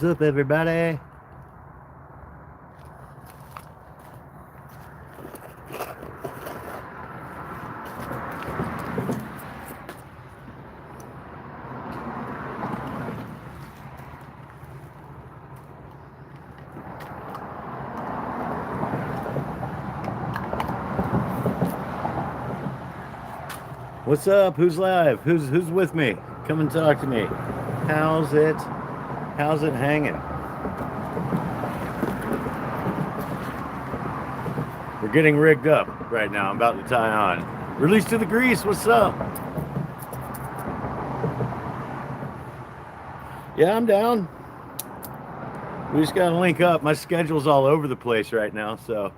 What's up, everybody? What's up? Who's live? Who's with me? Come and talk to me. How's it? How's it hanging? We're getting rigged up right now. I'm about to tie on. Release to the grease. What's up? Yeah, I'm down. We just gotta link up. My schedule's all over the place right now, so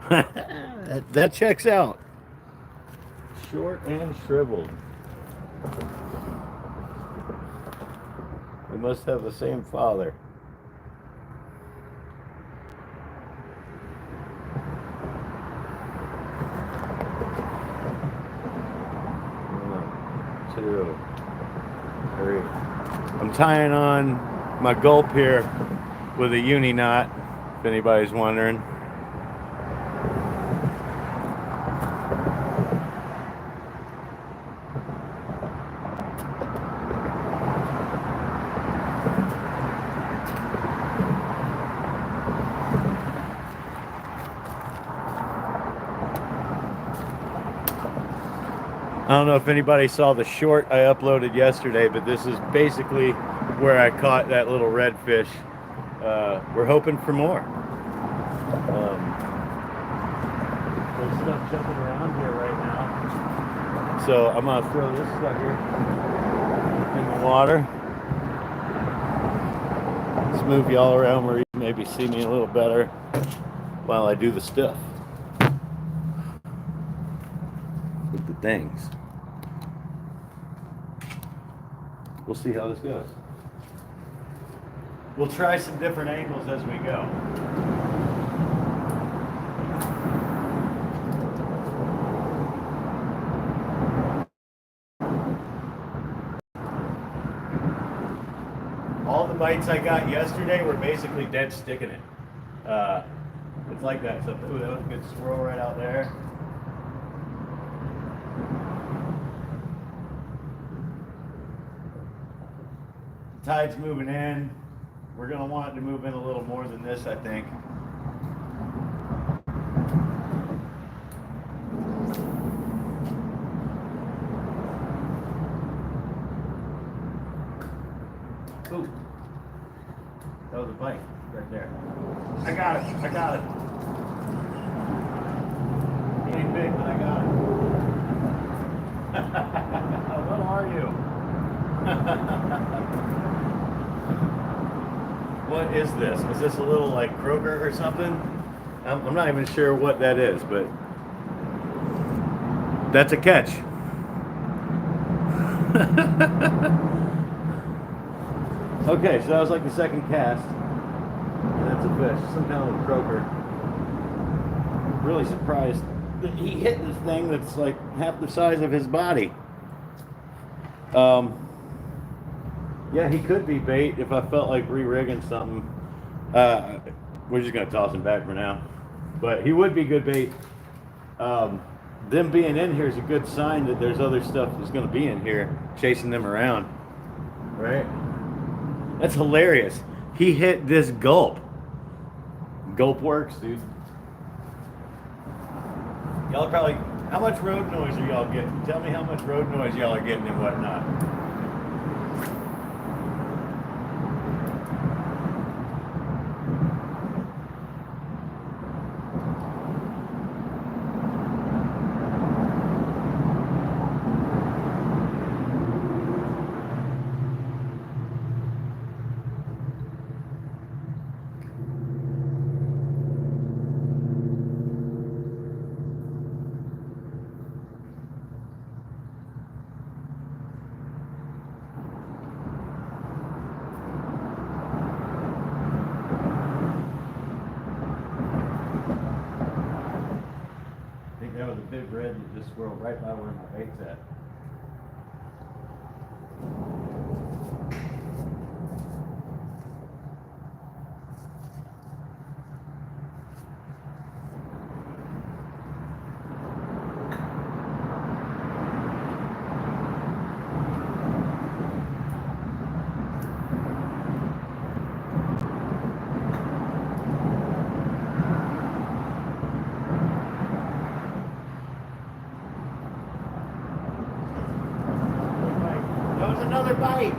that checks out. Short and shriveled. We must have the same father. One, two, three. I'm tying on my gulp here with a uni knot, if anybody's wondering. I don't know if anybody saw the short I uploaded yesterday, but this is basically where I caught that little redfish. We're hoping for more. There's stuff jumping around here right now. So I'm going to throw this sucker in the water. Let's move y'all around where you can maybe see me a little better while I do the stuff with the things. We'll see how this goes. We'll try some different angles as we go. All the bites I got yesterday were basically dead sticking it. It's like that. So, ooh, that was a good swirl right out there. Tide's moving in. We're going to want it to move in a little more than this, I think. Ooh. That was a bite right there. I got it. I got it. He ain't big, but I got it. What are you? What is this? Is this a little like croaker or something? I'm not even sure what that is, but that's a catch. Okay, so that was like the second cast. And that's a fish, some kind of croaker. Really surprised that he hit this thing that's like half the size of his body. Yeah, he could be bait if I felt like re-rigging something. We're just gonna toss him back for now. But he would be good bait. Them being in here is a good sign that there's other stuff that's gonna be in here chasing them around. Right? That's hilarious. He hit this gulp. Gulp works, dude. Y'all are probably, how much road noise are y'all getting? Tell me how much road noise y'all are getting and whatnot. That was a big red that just swirled right by where my bait's at. with another bite.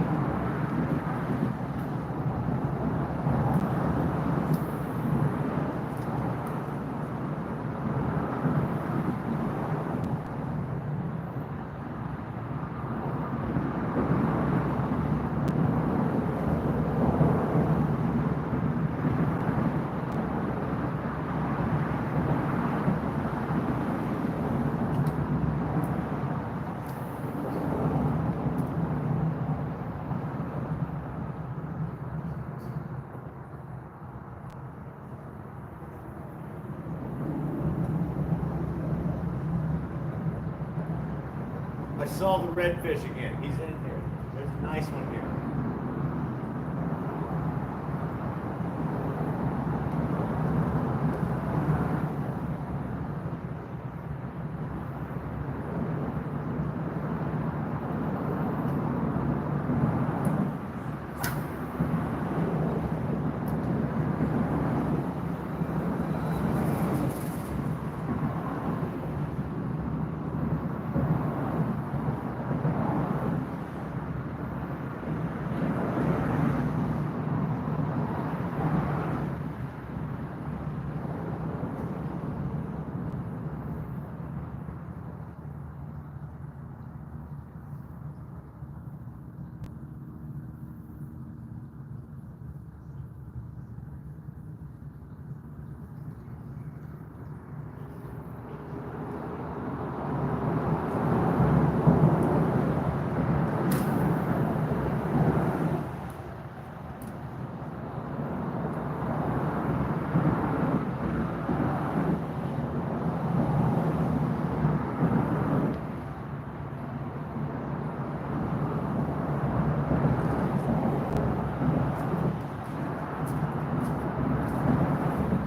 I saw the redfish again. He's in here. There's a nice one here.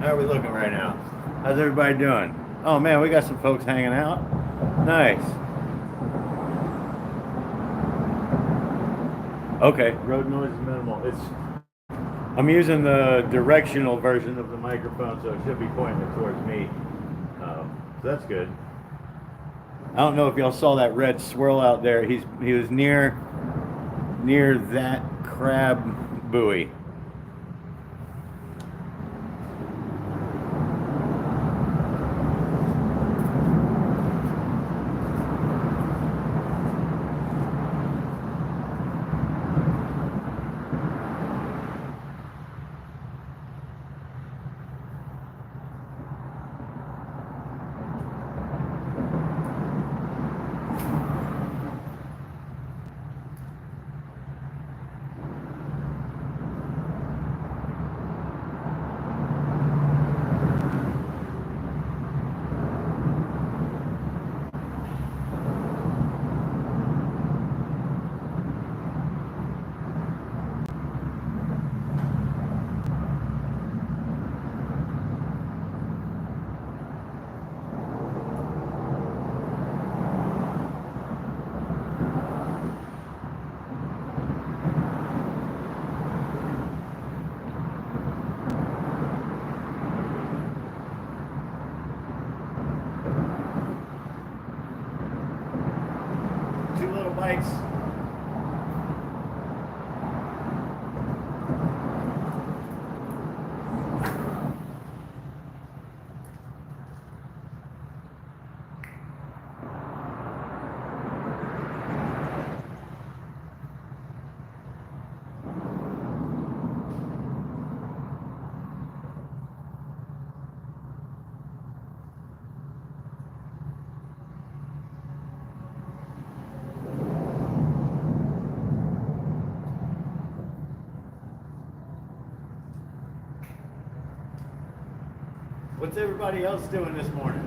How are we looking right now? How's everybody doing? Oh man, we got some folks hanging out. Nice. Okay, road noise is minimal. I'm using the directional version of the microphone, so it should be pointing towards me. So that's good. I don't know if y'all saw that red swirl out there. He was near that crab buoy. Bites. What's everybody else doing this morning?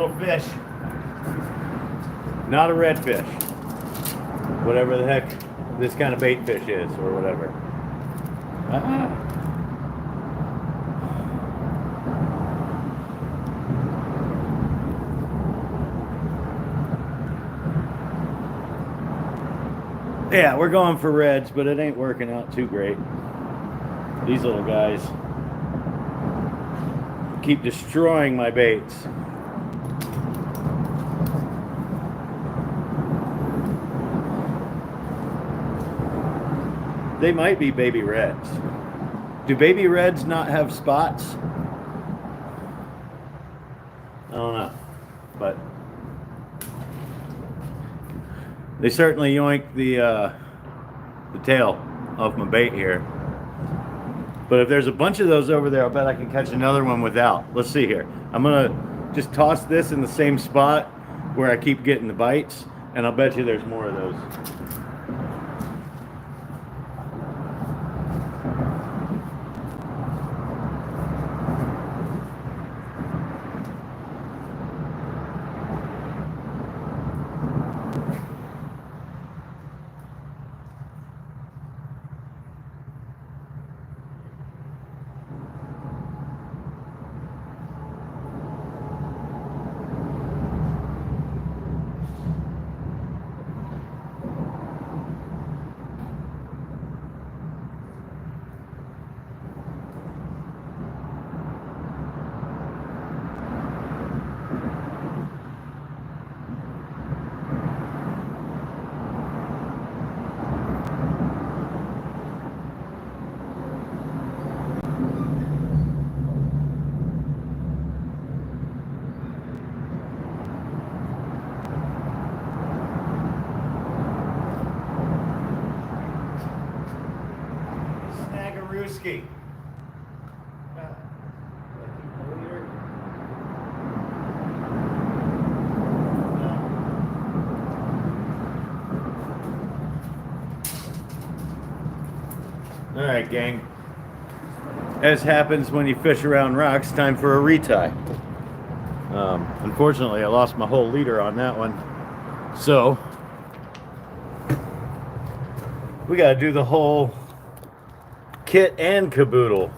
little fish. Not a redfish. Whatever the heck this kind of bait fish is, or whatever. Ah. Yeah, we're going for reds, but it ain't working out too great. These little guys keep destroying my baits. They might be baby reds. Do baby reds not have spots? I don't know, but they certainly yoinked the tail off my bait here. But if there's a bunch of those over there, I'll bet I can catch another one without. Let's see here. I'm gonna just toss this in the same spot where I keep getting the bites, and I'll bet you there's more of those. Snaggerooski. All right, gang. As happens when you fish around rocks, time for a retie. Unfortunately, I lost my whole leader on that one. So, we got to do the whole kit and caboodle.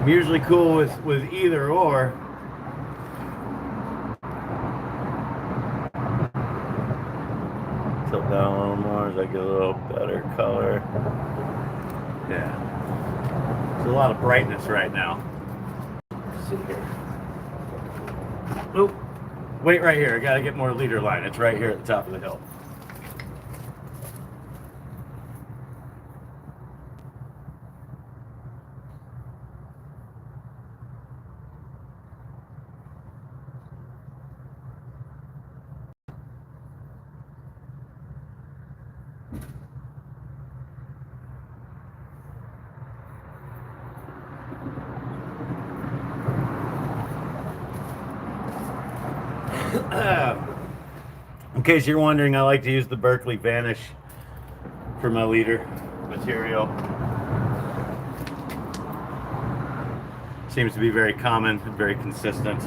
I'm usually cool with either or. Tilt down a little more as I get a little better color. Yeah. There's a lot of brightness right now. Let's see here. Oop. Wait right here. I gotta get more leader line. It's right here at the top of the hill. In case you're wondering, I like to use the Berkeley Vanish for my leader material. Seems to be very common and very consistent.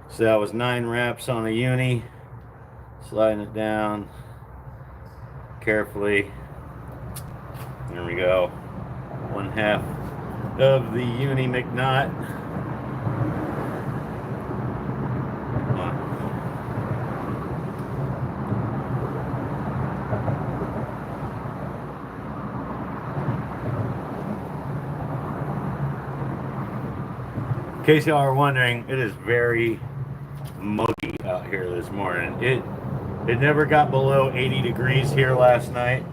So that was 9 wraps on a uni, sliding it down carefully. There we go. 1/2 of the uni McKnot. In case y'all are wondering, it is very muggy out here this morning. It never got below 80 degrees here last night.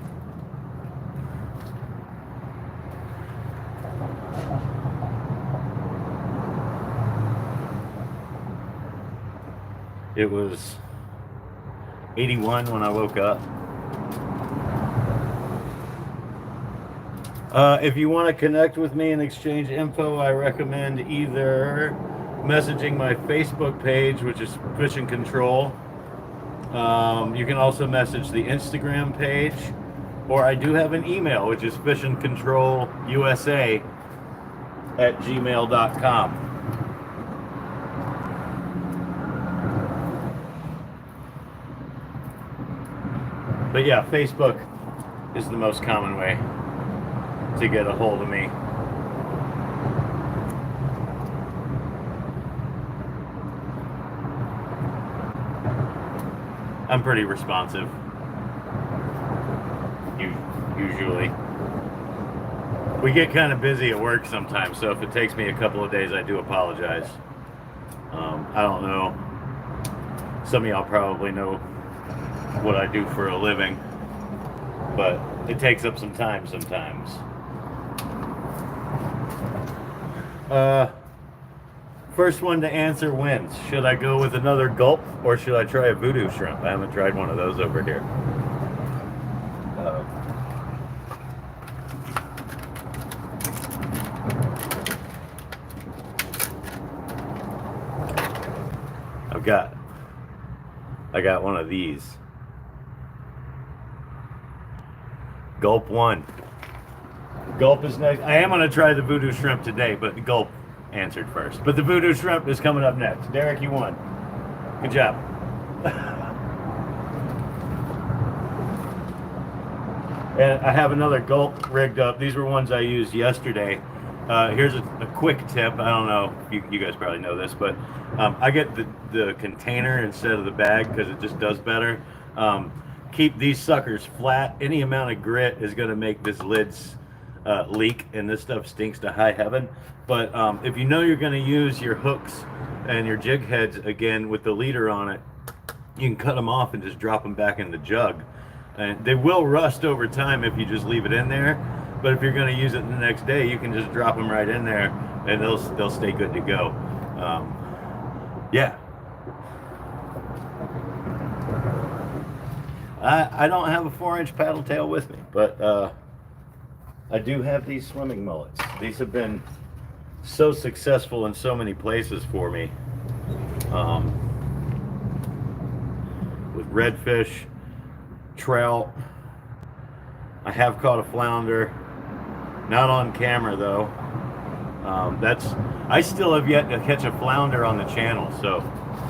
It was 81 when I woke up. If you want to connect with me and exchange info, I recommend either messaging my Facebook page, which is Fish and Control. You can also message the Instagram page, or I do have an email, which is fishandcontrolusa@gmail.com. But yeah, Facebook is the most common way to get a hold of me. I'm pretty responsive. Usually. We get kind of busy at work sometimes, so if it takes me a couple of days, I do apologize. I don't know. Some of y'all probably know what I do for a living, but it takes up some time sometimes. First one to answer wins. Should I go with another gulp or should I try a voodoo shrimp? I haven't tried one of those over here. I got one of these. Gulp one. Gulp is next. I am going to try the voodoo shrimp today, but the gulp answered first. But the voodoo shrimp is coming up next. Derek, you won. Good job. And I have another gulp rigged up. These were ones I used yesterday. Here's a quick tip. I don't know, you guys probably know this, but I get the container instead of the bag because it just does better. Keep these suckers flat. Any amount of grit is going to make this lids leak, and this stuff stinks to high heaven. But if you know you're going to use your hooks and your jig heads again with the leader on it, you can cut them off and just drop them back in the jug. And they will rust over time if you just leave it in there. But if you're going to use it the next day, you can just drop them right in there, and they'll stay good to go. Yeah. I don't have a 4-inch paddle tail with me, but I do have these swimming mullets. These have been so successful in so many places for me. With redfish, trout. I have caught a flounder. Not on camera though. I still have yet to catch a flounder on the channel, so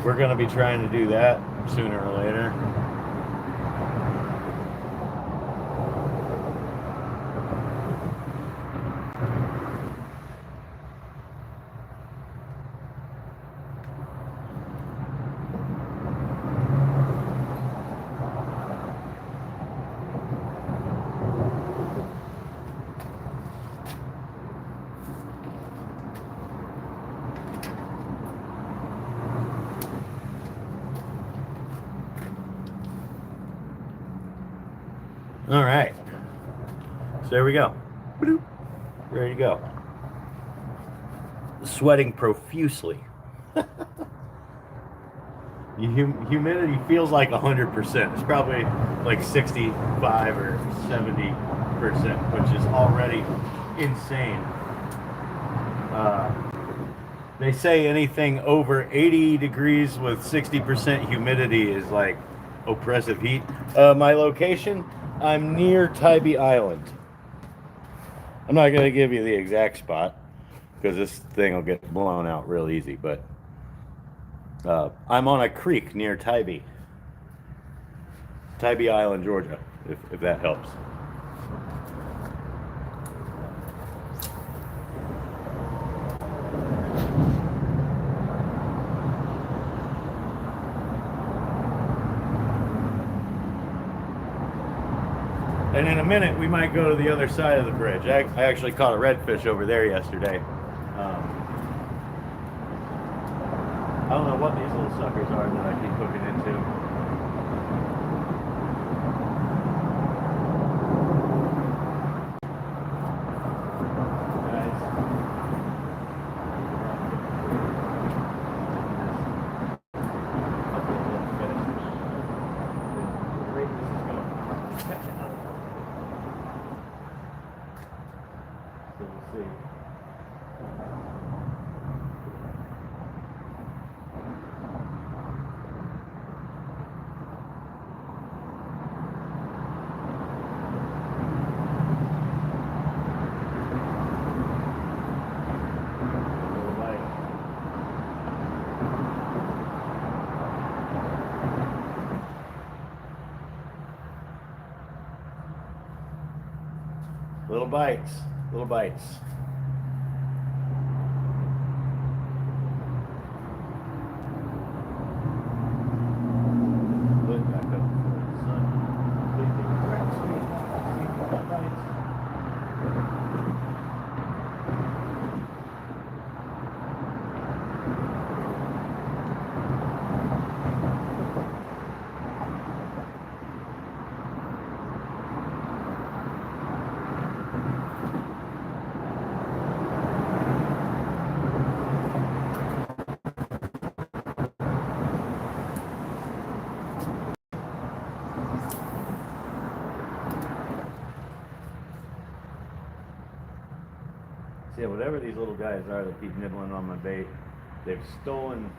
we're going to be trying to do that sooner or later. All right, so there we go. Ready to go. Sweating profusely. Humidity feels like 100%. It's probably like 65 or 70%, which is already insane. They say anything over 80 degrees with 60% humidity is like oppressive heat. My location, I'm near Tybee Island. I'm not going to give you the exact spot because this thing will get blown out real easy, but I'm on a creek near Tybee Island, Georgia, if that helps. And in a minute, we might go to the other side of the bridge. I actually caught a redfish over there yesterday. I don't know what these little suckers are that I keep hooking into. see. Little bites, little bites. Put back up before the sun completely wrecks me. Little bites. Yeah, whatever these little guys are that keep nibbling on my bait, they've stolen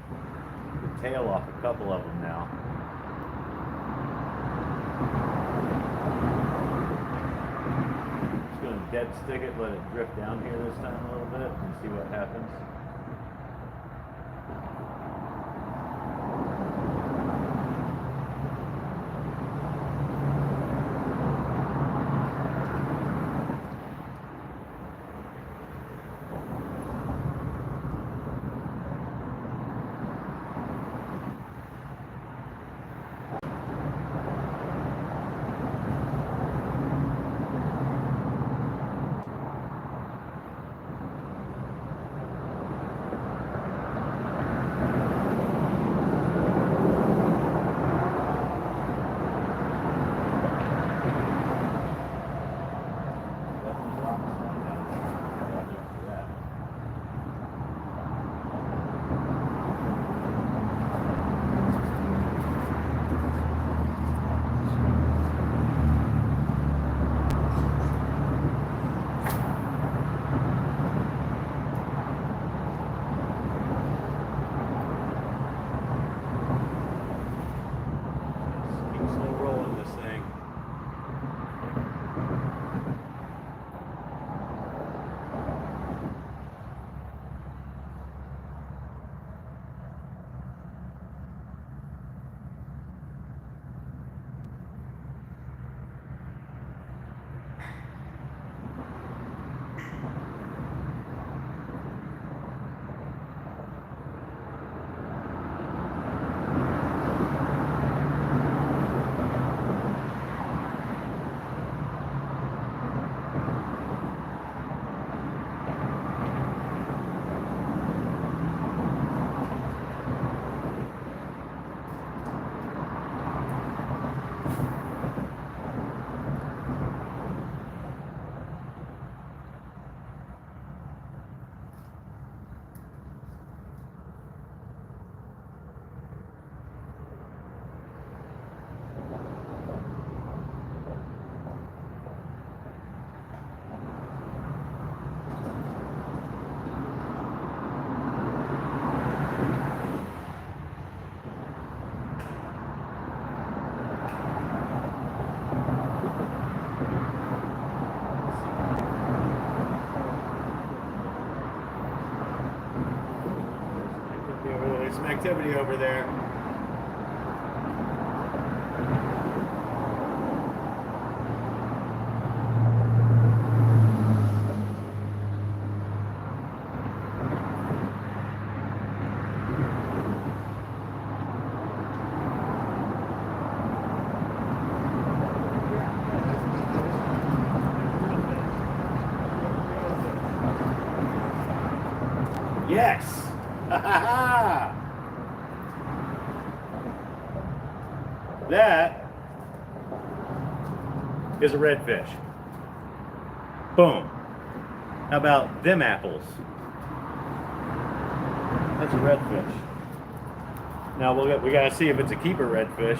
the tail off a couple of them now. Just gonna dead stick it, let it drift down here this time a little bit and see what happens. Some activity over there. Yes! That is a redfish. Boom. How about them apples? That's a redfish. Now we gotta see if it's a keeper redfish.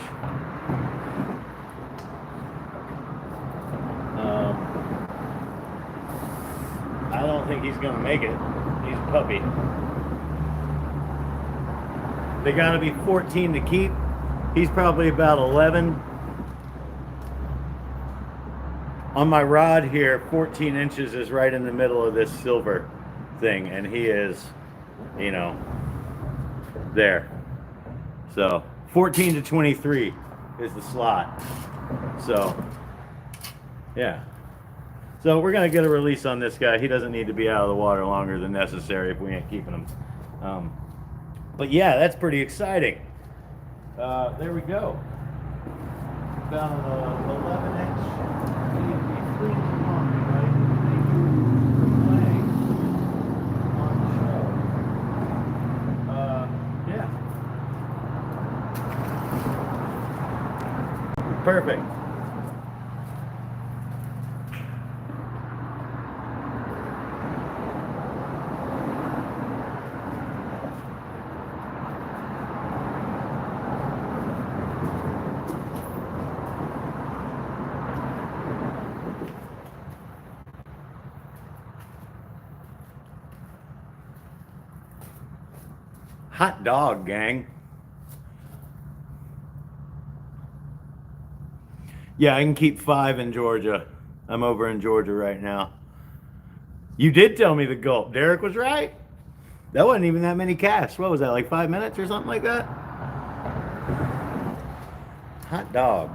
I don't don't think he's gonna make it. He's a puppy. They gotta be 14 to keep. He's probably about 11. On my rod here, 14 inches is right in the middle of this silver thing, and he is, you know, there. So 14 to 23 is the slot. So yeah. So we're gonna get a release on this guy. He doesn't need to be out of the water longer than necessary if we ain't keeping him. But yeah, that's pretty exciting. There we go. About an 11 inch. Perfect. Hot dog, gang. Yeah, I can keep 5 in Georgia. I'm over in Georgia right now. You did tell me the gulp. Derek was right. That wasn't even that many casts. What was that, like 5 minutes or something like that? Hot dog.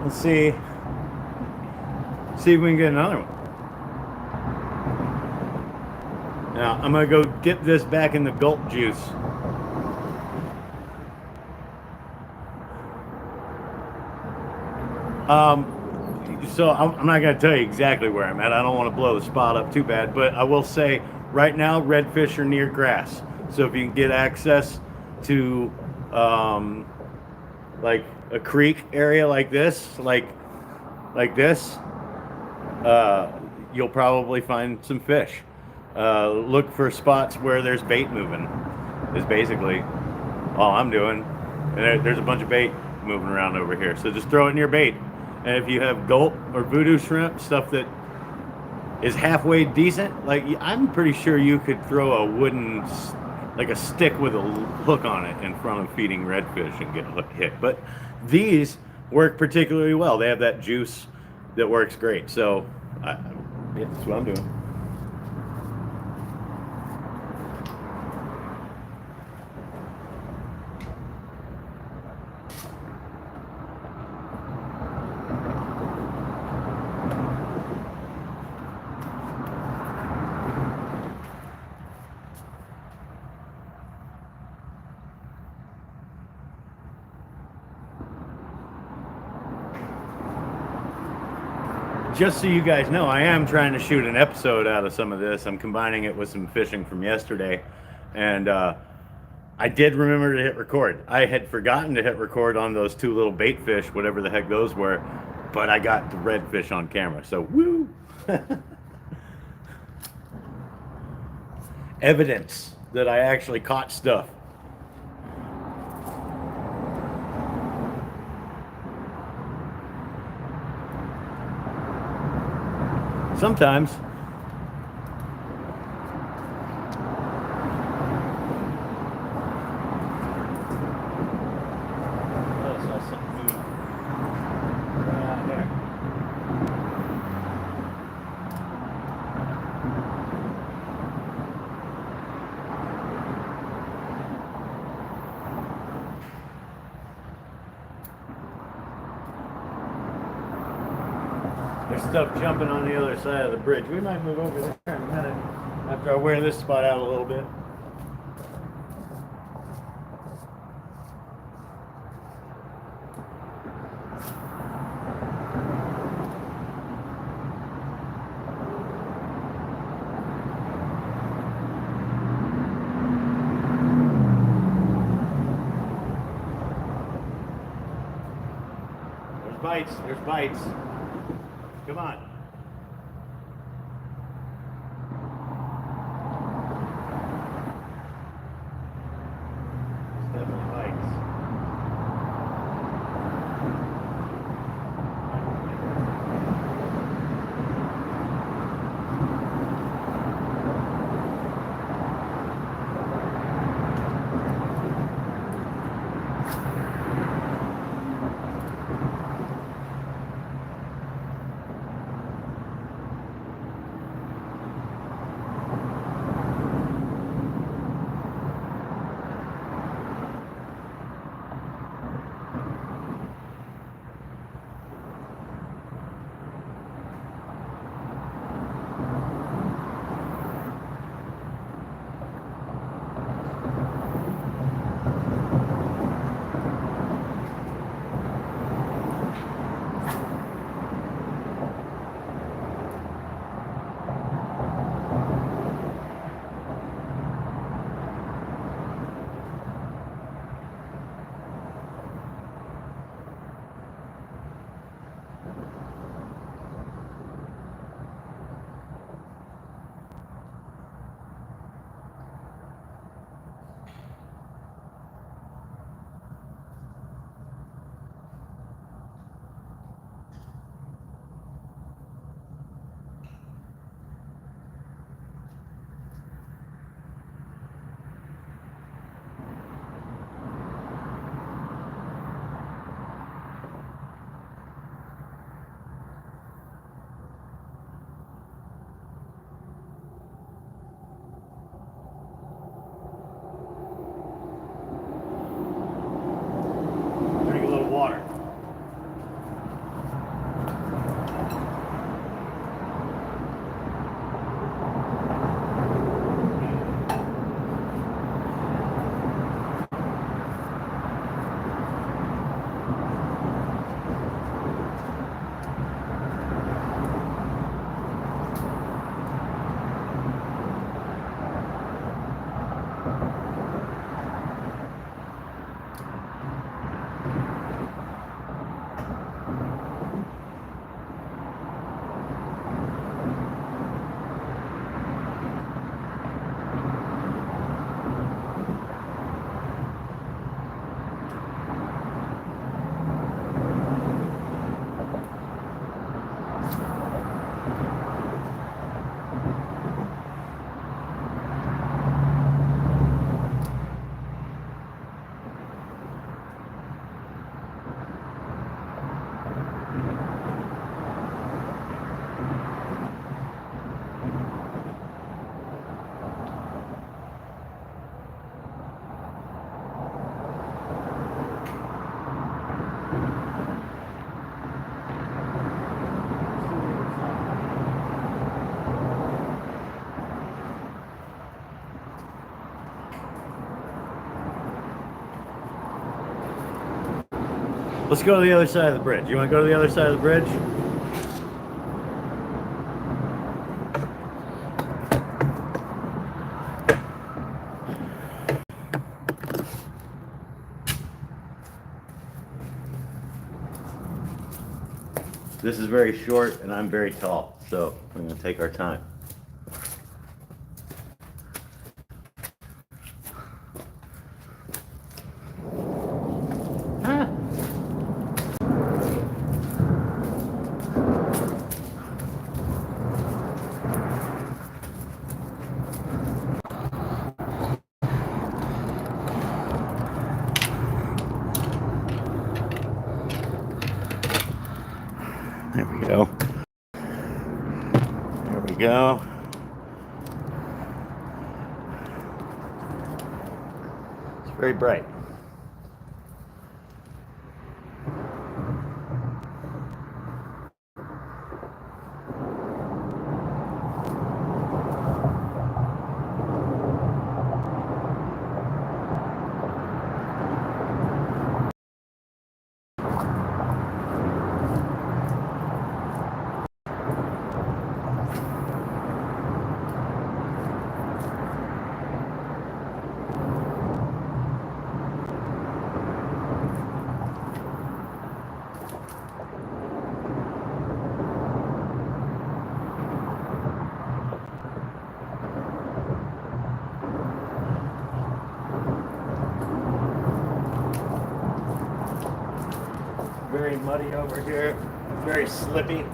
Let's see. See if we can get another one. Now, I'm going to go dip this back in the gulp juice. So I'm not going to tell you exactly where I'm at. I don't want to blow the spot up too bad, but I will say right now redfish are near grass. So if you can get access to like a creek area like this, like this, you'll probably find some fish. Look for spots where there's bait moving is basically all I'm doing. And there's a bunch of bait moving around over here. So just throw it in your bait. And if you have gulp or voodoo shrimp, stuff that is halfway decent, like I'm pretty sure you could throw a wooden, like a stick with a hook on it in front of feeding redfish and get hit. But these work particularly well. They have that juice that works great. So yeah, that's what I'm doing. Just so you guys know, I am trying to shoot an episode out of some of this. I'm combining it with some fishing from yesterday. And I did remember to hit record. I had forgotten to hit record on those 2 little bait fish, whatever the heck those were. But I got the redfish on camera, so woo! Evidence that I actually caught stuff. Sometimes. There's stuff jumping on the other side of the bridge. We might move over there in a minute after I wear this spot out a little bit. There's bites. There's bites. Come on. There's definitely bites. Let's go to the other side of the bridge. You want to go to the other side of the bridge? This is very short and I'm very tall, so we're going to take our time. There we go. There we go. It's very bright. Very muddy over here, very slippy.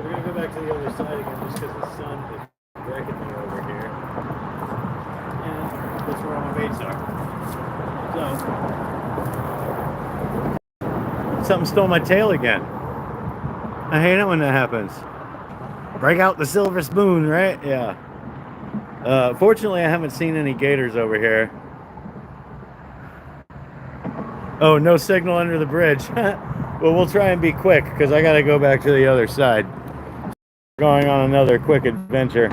We're gonna go back to the other side again just because the sun is wrecking me over here. And that's where all my baits are. So something stole my tail again. I hate it when that happens. Break out the silver spoon, right? Yeah. Fortunately, I haven't seen any gators over here. Oh, no signal under the bridge. Well, we'll try and be quick because I got to go back to the other side. Going on another quick adventure.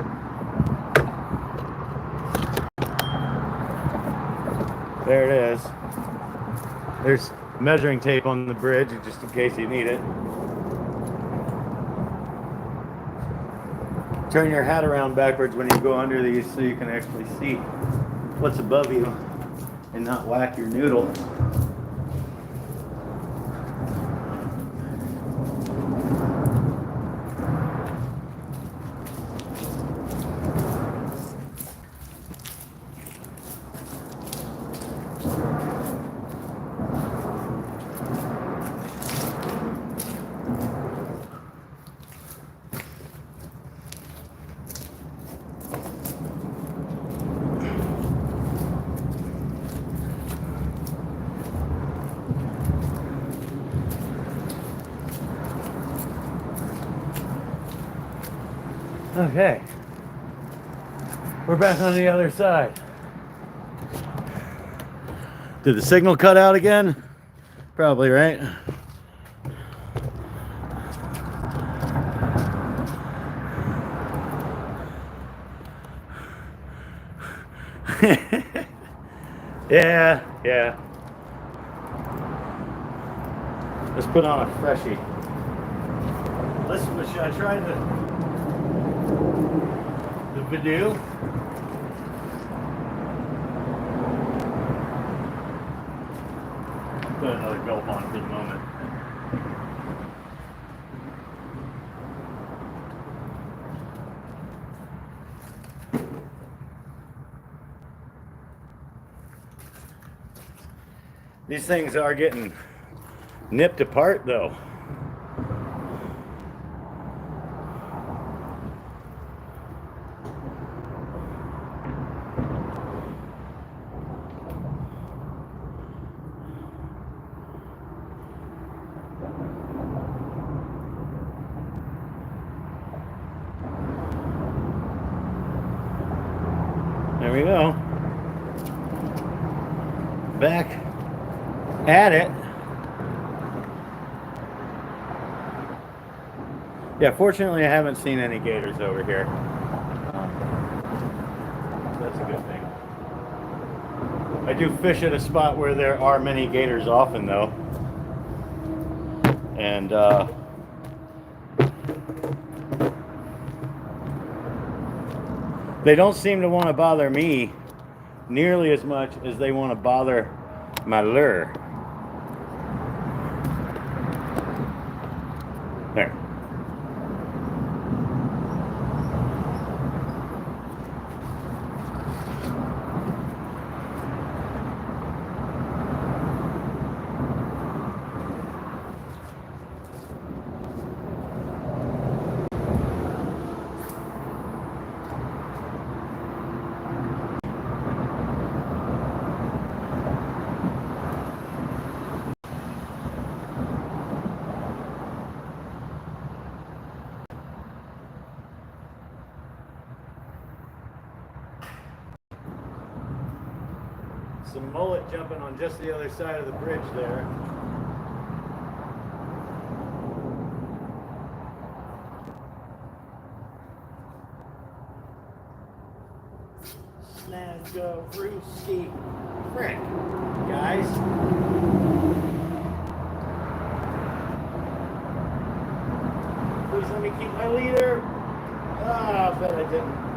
There it is. There's measuring tape on the bridge just in case you need it. Turn your hat around backwards when you go under these so you can actually see what's above you and not whack your noodle. Okay, we're back on the other side. Did the signal cut out again? Probably, right? Yeah. Let's put on a freshie. Listen, should I try the voodoo? Put another gulp on for the moment. These things are getting nipped apart though. There we go. Back at it. Yeah, fortunately I haven't seen any gators over here. That's a good thing. I do fish at a spot where there are many gators often though. And they don't seem to want to bother me nearly as much as they want to bother my lure. There. Some mullet jumping on just the other side of the bridge there. Snag-a-brewski. Frick, guys. Please let me keep my leader. Ah, I bet I didn't.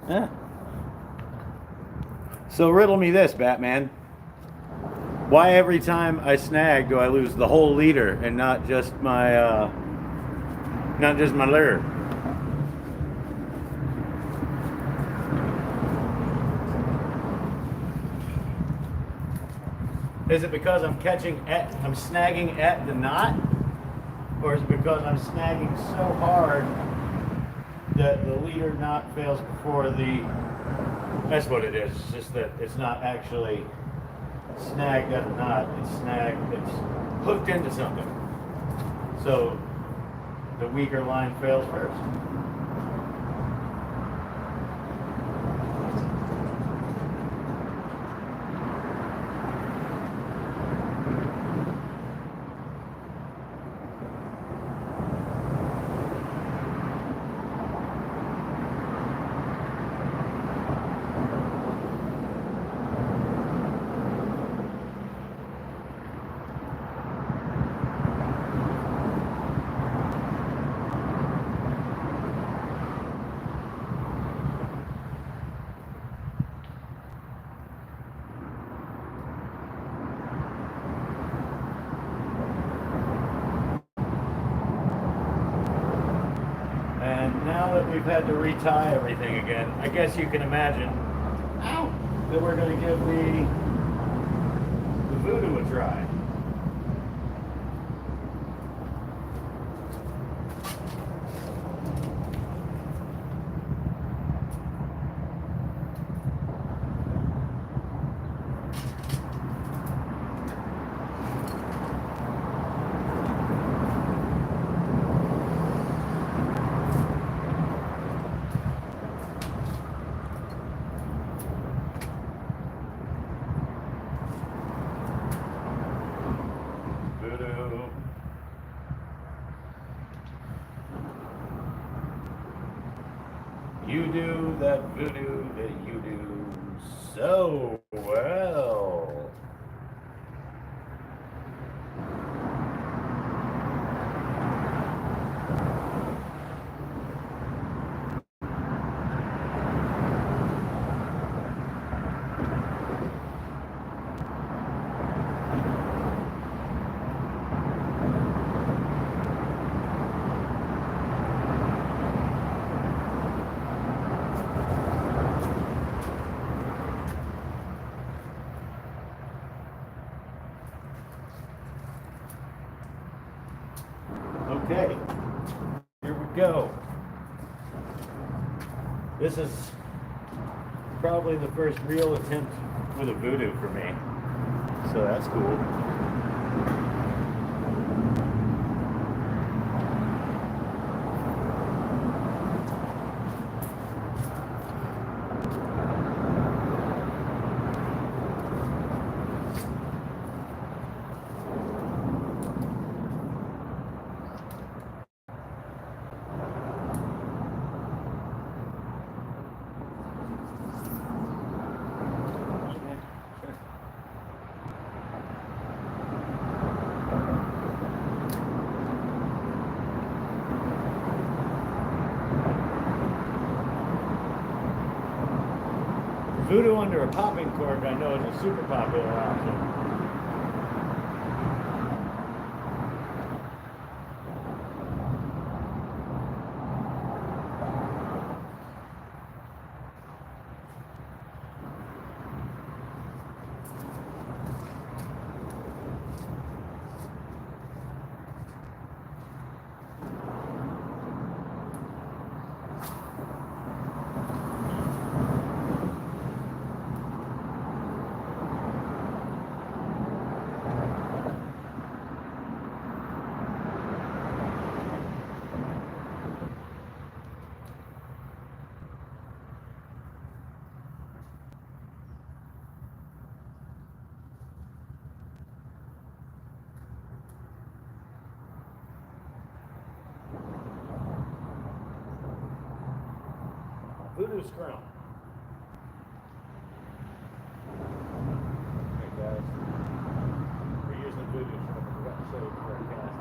Yeah. So riddle me this, Batman. Why every time I snag do I lose the whole leader and not just my lure? Is it because I'm snagging at the knot? Or is it because I'm snagging so hard that the leader knot fails before the... That's what it is. It's just that it's not actually snagged at a knot. It's hooked into something. So the weaker line fails first. Now that we've had to retie everything again, I guess you can imagine that we're going to give the voodoo a try. You do that voodoo that you do so well. Okay, here we go. This is probably the first real attempt with a voodoo for me. So that's cool. Voodoo under a popping cork, I know, is a super popular option. Voodoo scrum. Hey guys, we're using voodoo shrimp. I forgot to show you before I cast.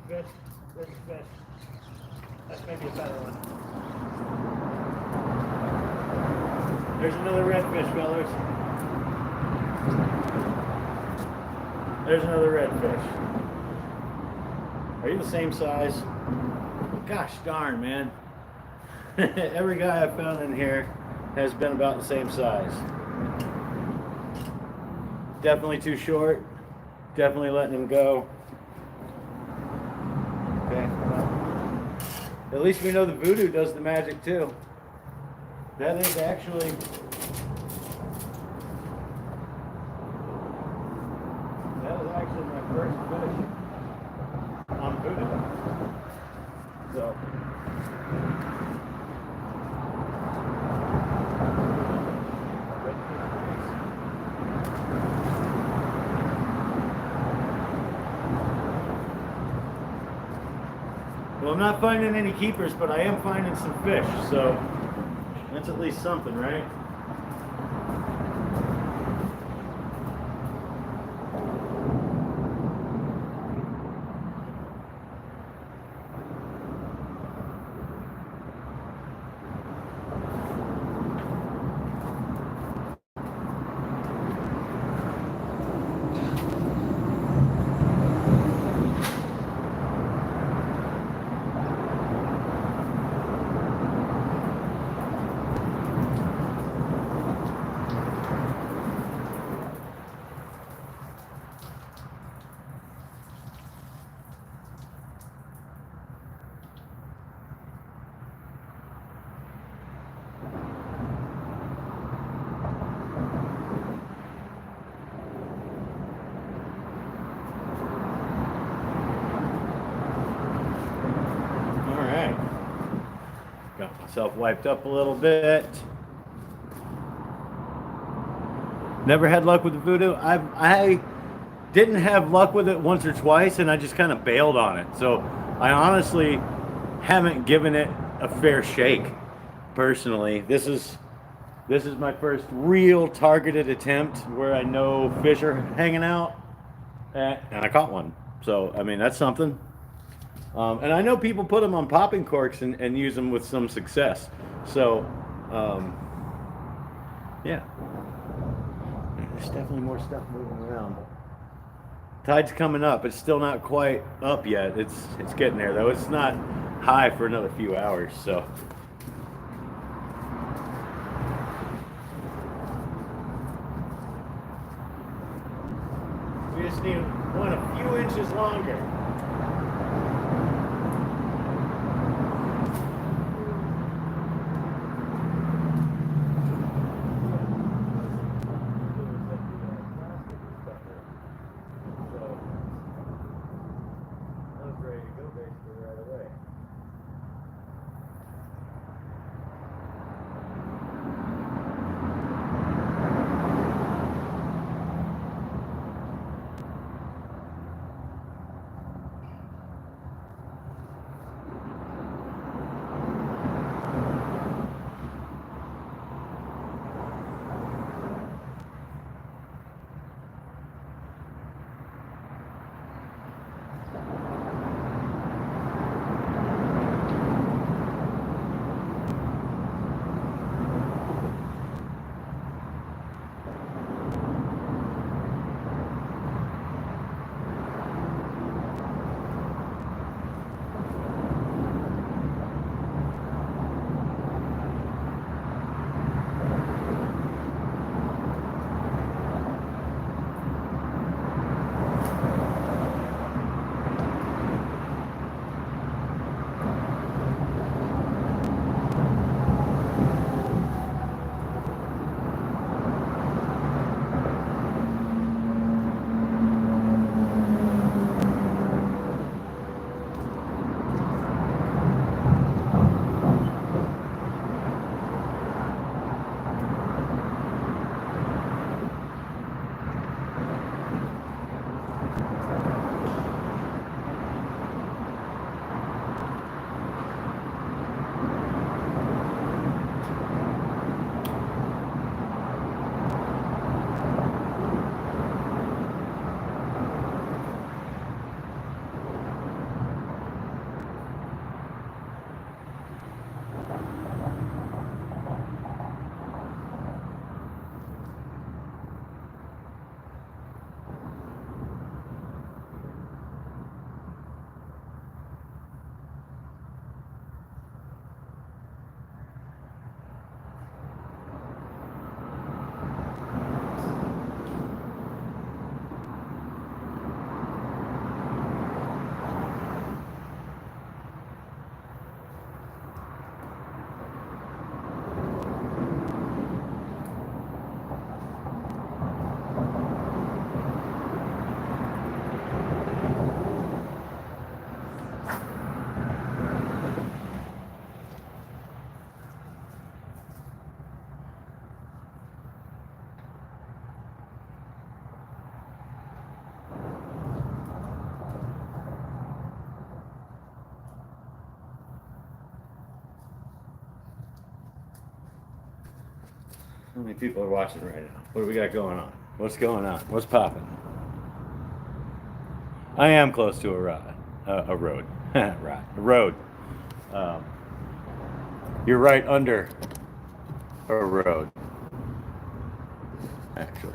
Where's the fish? That's maybe a better one. There's another redfish, fellas. There's another redfish. Are you the same size? Gosh darn, man. Every guy I've found in here has been about the same size. Definitely too short. Definitely letting him go. Okay, well, at least we know the voodoo does the magic too. That is actually my first fish on voodoo. So Well, I'm not finding any keepers, but I am finding some fish, so that's at least something, right? Got myself wiped up a little bit. Never had luck with the voodoo. I didn't have luck with it once or twice, and I just kind of bailed on it. So I honestly haven't given it a fair shake. Personally, this is my first real targeted attempt where I know fish are hanging out, and I caught one. So I mean that's something. And I know people put them on popping corks and use them with some success. So, um, yeah, there's definitely more stuff moving around. Tide's coming up. It's still not quite up yet. It's getting there though. It's not high for another few hours. So. We just need one a few inches longer. How many people are watching right now? What do we got going on? What's going on? What's popping? I am close to a road. Right, a road. Um, you're right under a road, actually.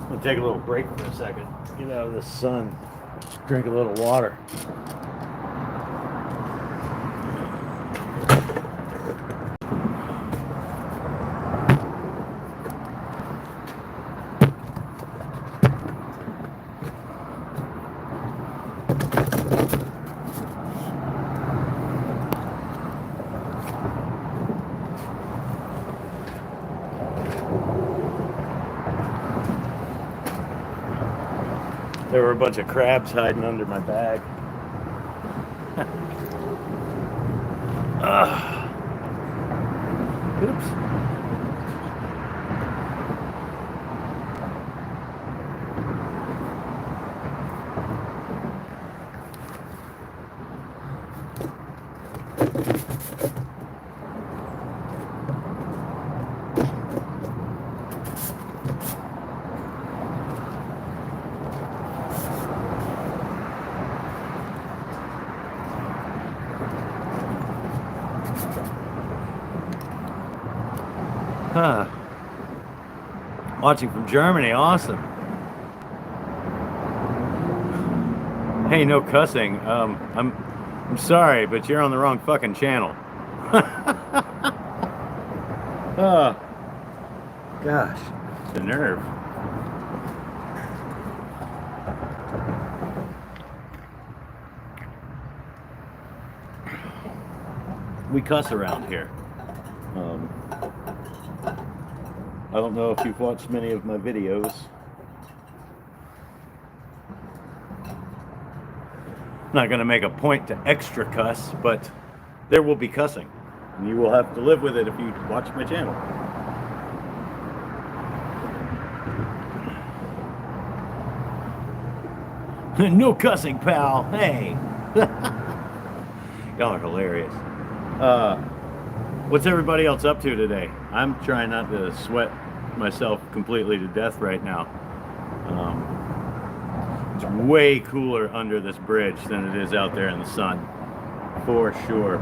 I'm gonna take a little break for a second. Get out of the sun. Drink a little water. There were a bunch of crabs hiding under my bag. Oops. Huh. Watching from Germany, awesome. Hey, no cussing. I'm sorry, but you're on the wrong fucking channel. Oh, gosh, the nerve. We cuss around here. I don't know if you've watched many of my videos. I'm not going to make a point to extra cuss, but there will be cussing. And you will have to live with it if you watch my channel. No cussing, pal. Hey. Y'all are hilarious. What's everybody else up to today? I'm trying not to sweat myself completely to death right now. It's way cooler under this bridge than it is out there in the sun, for sure.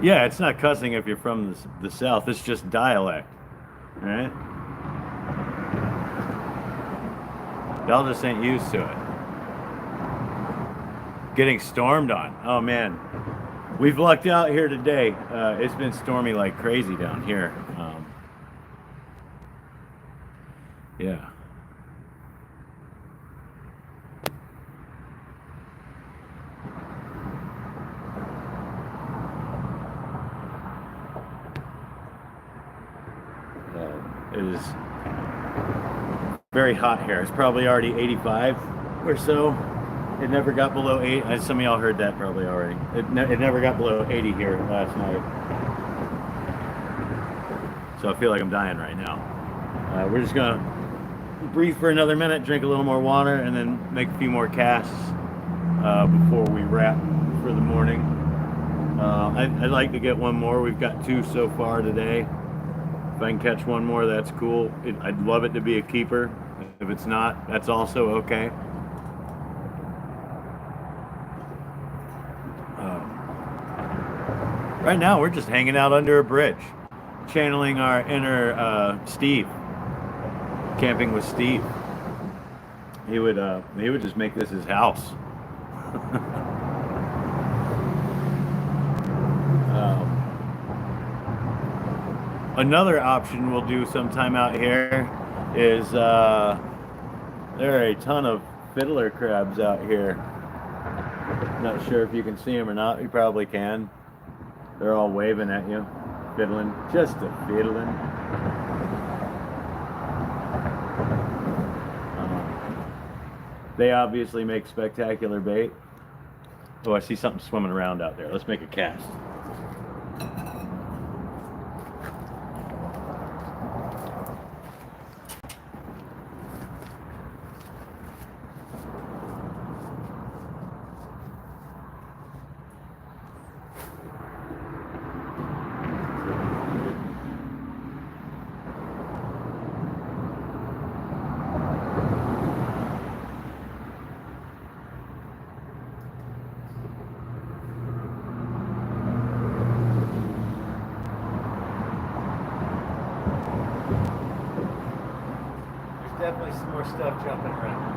Yeah, it's not cussing if you're from the South. It's just dialect, right? Y'all just ain't used to it. Getting stormed on. Oh man, we've lucked out here today. It's been stormy like crazy down here. Yeah. It is very hot here. It's probably already 85 or so. It never got below 8. Some of y'all heard that probably already. It never got below 80 here last night. So I feel like I'm dying right now. We're just gonna breathe for another minute, drink a little more water, and then make a few more casts before we wrap for the morning. I'd like to get one more. We've got 2 so far today. If I can catch one more, that's cool. I'd love it to be a keeper. If it's not, that's also okay. Right now, we're just hanging out under a bridge, channeling our inner Steve. Camping with Steve. He would just make this his house. Another option we'll do sometime out here is there are a ton of fiddler crabs out here. Not sure if you can see them or not. You probably can. They're all waving at you, fiddling, just a fiddling. They obviously make spectacular bait. Oh, I see something swimming around out there. Let's make a cast. Definitely some more stuff jumping around.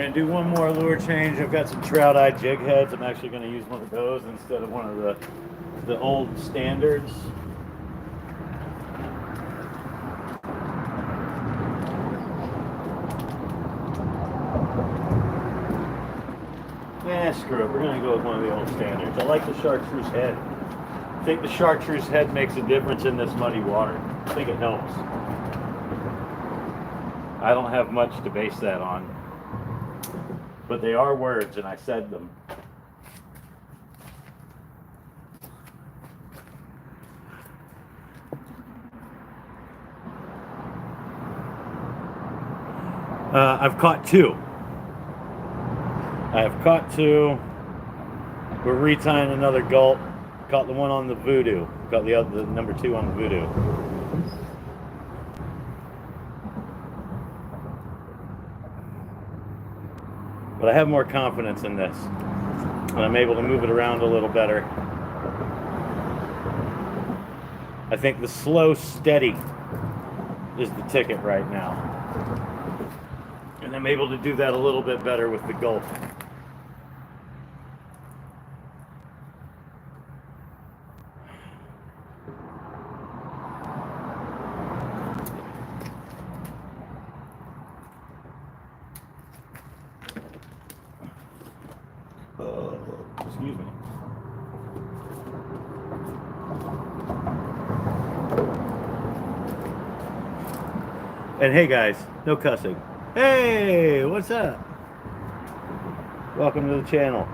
going to do one more lure change. I've got some trout eye jig heads. I'm actually going to use one of those instead of one of the old standards. Yeah, screw it. We're going to go with one of the old standards. I like the chartreuse head. I think the chartreuse head makes a difference in this muddy water. I think it helps. I don't have much to base that on. But they are words, and I said them. I've caught two. I have caught two. We're retying another gulp. Caught the one on the voodoo. Caught the number 2 on the voodoo. But I have more confidence in this. And I'm able to move it around a little better. I think the slow, steady is the ticket right now. And I'm able to do that a little bit better with the gulp. Excuse me. And hey guys, no cussing. Hey, what's up? Welcome to the channel.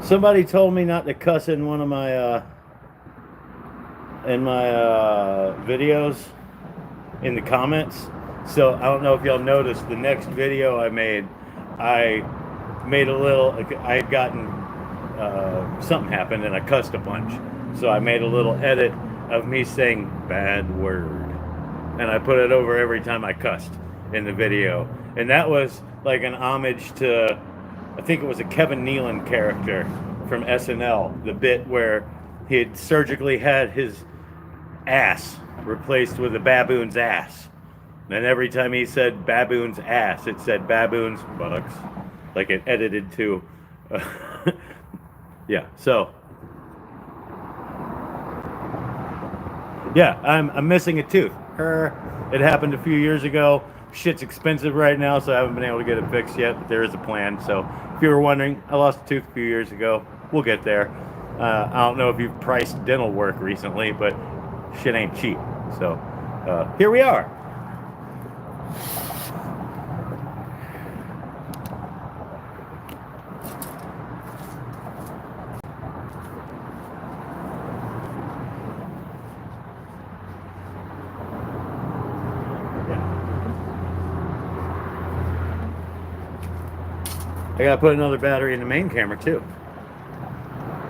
Somebody told me not to cuss in one of my videos in the comments. So I don't know if y'all noticed the next video I made a little, I had gotten something happened and I cussed a bunch. So I made a little edit of me saying bad word. And I put it over every time I cussed in the video. And that was like an homage to, I think it was a Kevin Nealon character from SNL, the bit where he had surgically had his ass replaced with a baboon's ass. And every time he said baboon's ass, it said baboon's buttocks. Like it edited to, yeah, so. Yeah, I'm missing a tooth. It happened a few years ago. Shit's expensive right now, so I haven't been able to get it fixed yet, but there is a plan. So if you were wondering, I lost a tooth a few years ago. We'll get there. I don't know if you've priced dental work recently, but shit ain't cheap. So here we are. I gotta put another battery in the main camera too.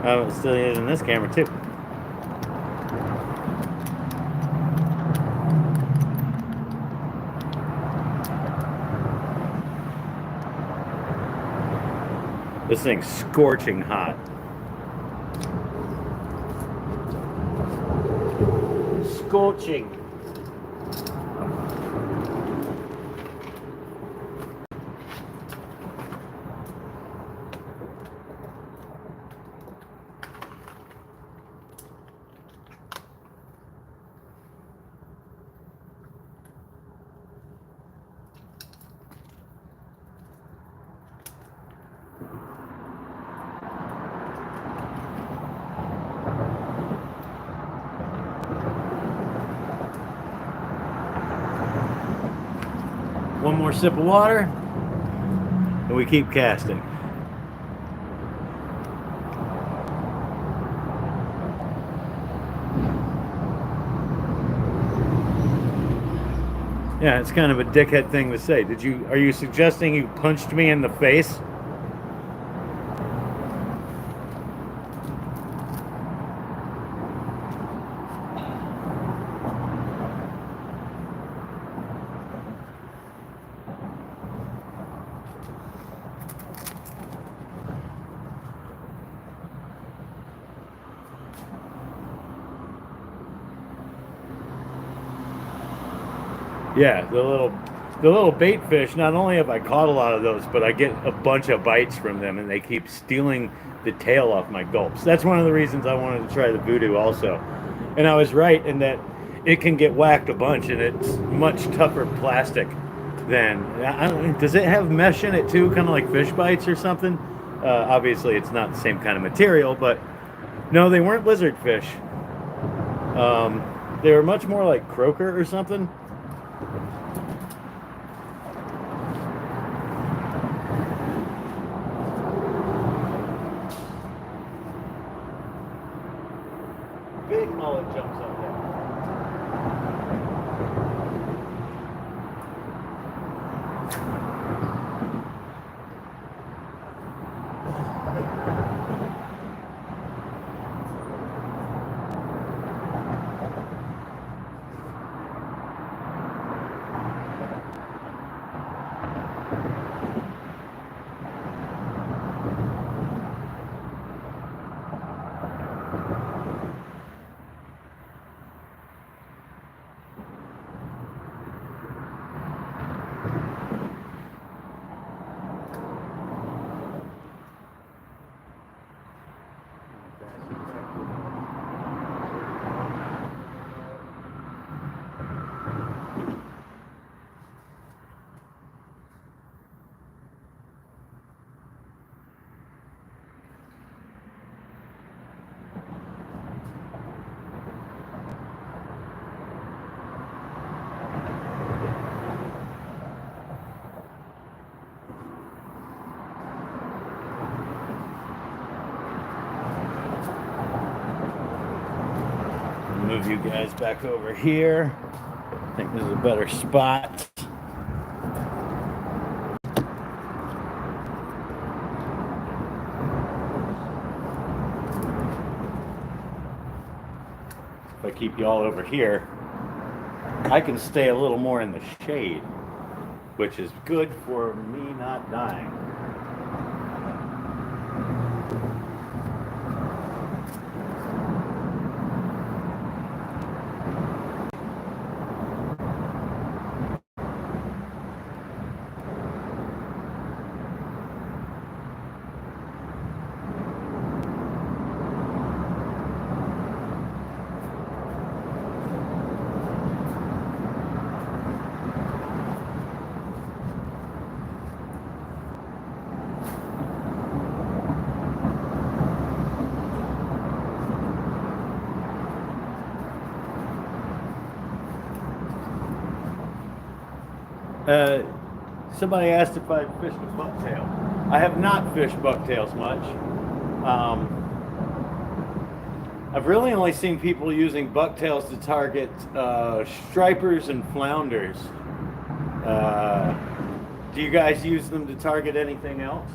I'm still using this camera too. This thing's scorching hot. Scorching. One more sip of water, and we keep casting. Yeah, it's kind of a dickhead thing to say. Are you suggesting you punched me in the face? Yeah, the little bait fish. Not only have I caught a lot of those, but I get a bunch of bites from them, and they keep stealing the tail off my gulps. That's one of the reasons I wanted to try the voodoo also. And I was right in that it can get whacked a bunch, and it's much tougher plastic than. I don't, does it have mesh in it too, kind of like fish bites or something? Obviously, it's not the same kind of material, but no, they weren't lizard fish. They were much more like croaker or something. Big mullet jumps up there. Move you guys back over here. I think this is a better spot. If I keep you all over here, I can stay a little more in the shade, which is good for me not dying. Somebody asked if I'd fished a bucktail. I have not fished bucktails much. I've really only seen people using bucktails to target stripers and flounders. Do you guys use them to target anything else?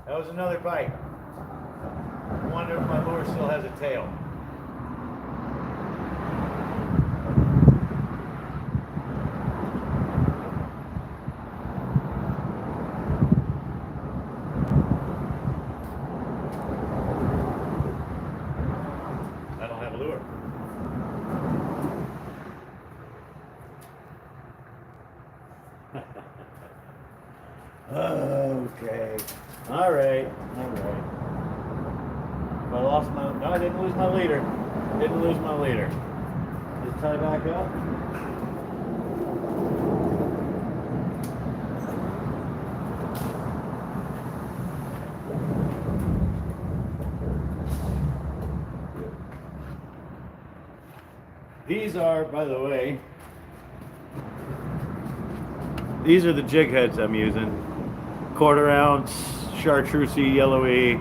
That was another bite. I wonder if my lure still has a tail. All right. I lost my. No, I didn't lose my leader. Didn't lose my leader. Just tie back up. These are, by the way, these are the jig heads I'm using. 1/4 ounce, chartreuse, yellowy,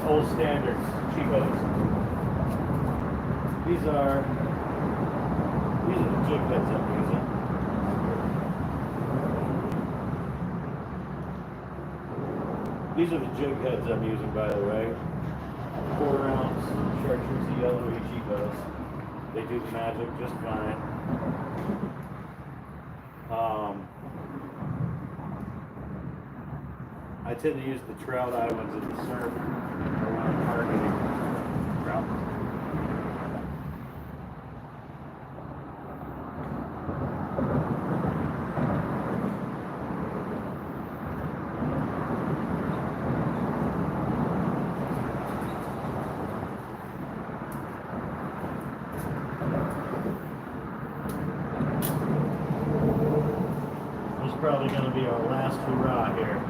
old standards, cheapos. These are the jig heads I'm using. These are the jig heads I'm using, by the way. 1/4 ounce, chartreuse, yellowy, cheapos. They do the magic just fine. I tend to use the trout eye ones at the surf or when I'm targeting trout. This is probably going to be our last hurrah here.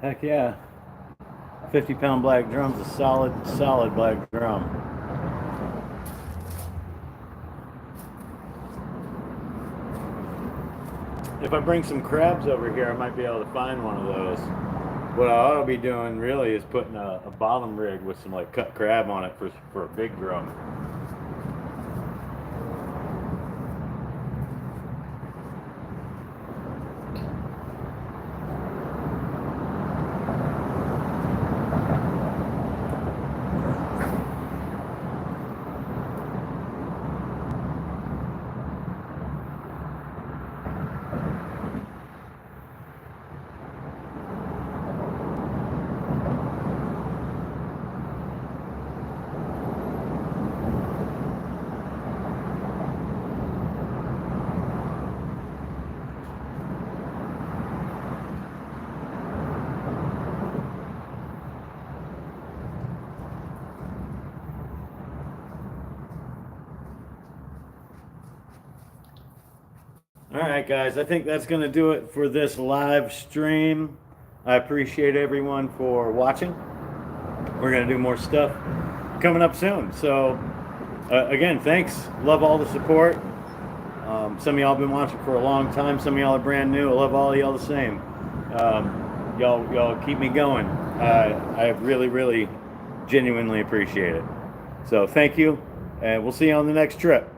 Heck yeah. 50-pound black drum's a solid black drum. If I bring some crabs over here, I might be able to find one of those. What I ought to be doing really is putting a bottom rig with some like cut crab on it for a big drum. All right, guys, I think that's going to do it for this live stream. I appreciate everyone for watching. We're going to do more stuff coming up soon. So, again, thanks. Love all the support. Some of y'all have been watching for a long time. Some of y'all are brand new. I love all of y'all the same. Y'all keep me going. I really genuinely appreciate it. So, thank you, and we'll see you on the next trip.